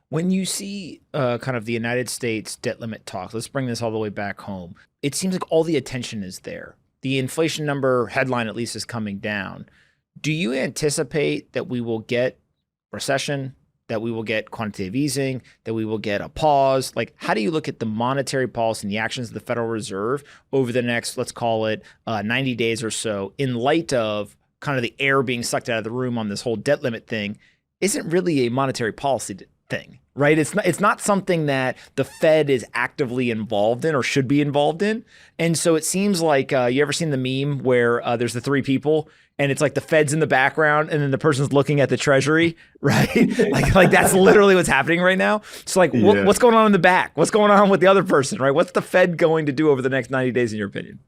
When you see kind of the United States debt limit talks, let's bring this all the way back home. It seems like all the attention is there. The inflation number headline, at least, is coming down. Do you anticipate that we will get recession, that we will get quantitative easing, that we will get a pause? Like, how do you look at the monetary policy and the actions of the Federal Reserve over the next, let's call it 90 days or so, in light of kind of the air being sucked out of the room on this whole debt limit thing? Isn't really a monetary policy thing, right? It's not something that the Fed is actively involved in or should be involved in. And so it seems like you ever seen the meme where there's the three people and it's like the Fed's in the background and then the person's looking at the Treasury, right? like that's literally what's happening right now. So like what's going on in the back? What's going on with the other person, right? What's the Fed going to do over the next 90 days in your opinion?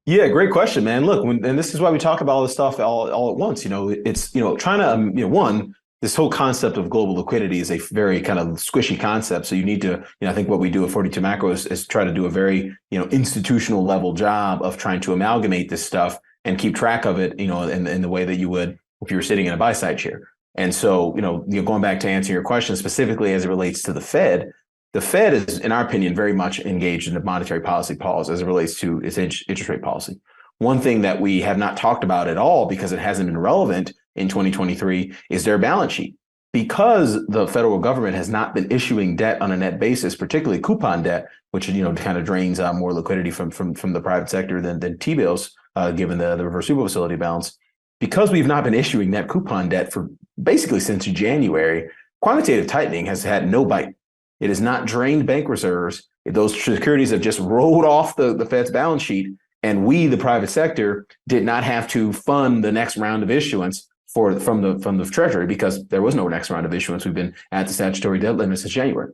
Yeah, great question, man. Look, and this is why we talk about all this stuff all at once. It's trying to this whole concept of global liquidity is a very kind of squishy concept. So you need to, I think what we do at 42 Macro is try to do a very, institutional level job of trying to amalgamate this stuff and keep track of it, in the way that you would if you were sitting in a buy side chair. And so, going back to answer your question specifically as it relates to the Fed is, in our opinion, very much engaged in a monetary policy pause as it relates to its interest rate policy. One thing that we have not talked about at all because it hasn't been relevant in 2023 is their balance sheet. Because the federal government has not been issuing debt on a net basis, particularly coupon debt, which kind of drains more liquidity from the private sector than T-bills, given the reverse repo facility balance. Because we've not been issuing net coupon debt for basically since January, quantitative tightening has had no bite. It has not drained bank reserves. Those securities have just rolled off the Fed's balance sheet. And we, the private sector, did not have to fund the next round of issuance from the Treasury because there was no next round of issuance. We've been at the statutory debt limit since January.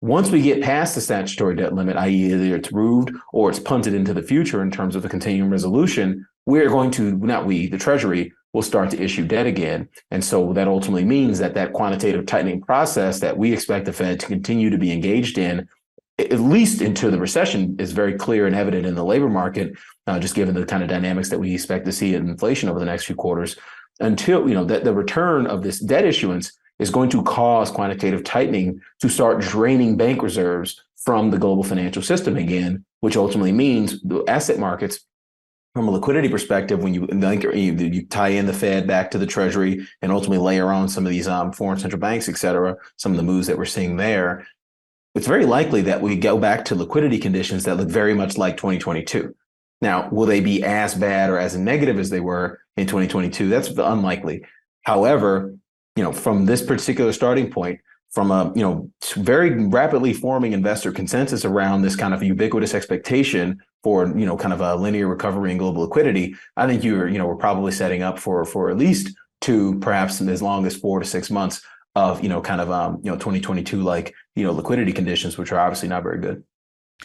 Once we get past the statutory debt limit, i.e. either it's moved or it's punted into the future in terms of the continuing resolution, we're going to, not we, the Treasury, will start to issue debt again. And so that ultimately means that quantitative tightening process that we expect the Fed to continue to be engaged in, at least into the recession, is very clear and evident in the labor market, just given the kind of dynamics that we expect to see in inflation over the next few quarters, until, that the return of this debt issuance is going to cause quantitative tightening to start draining bank reserves from the global financial system again, which ultimately means the asset markets, from a liquidity perspective, when you tie in the Fed back to the Treasury and ultimately layer on some of these foreign central banks, et cetera, some of the moves that we're seeing there, it's very likely that we go back to liquidity conditions that look very much like 2022. Now, will they be as bad or as negative as they were in 2022? That's unlikely. However, from this particular starting point, from a very rapidly forming investor consensus around this kind of ubiquitous expectation for kind of a linear recovery in global liquidity, I think we're probably setting up for at least two, perhaps as long as 4 to 6 months of kind of 2022 like liquidity conditions, which are obviously not very good.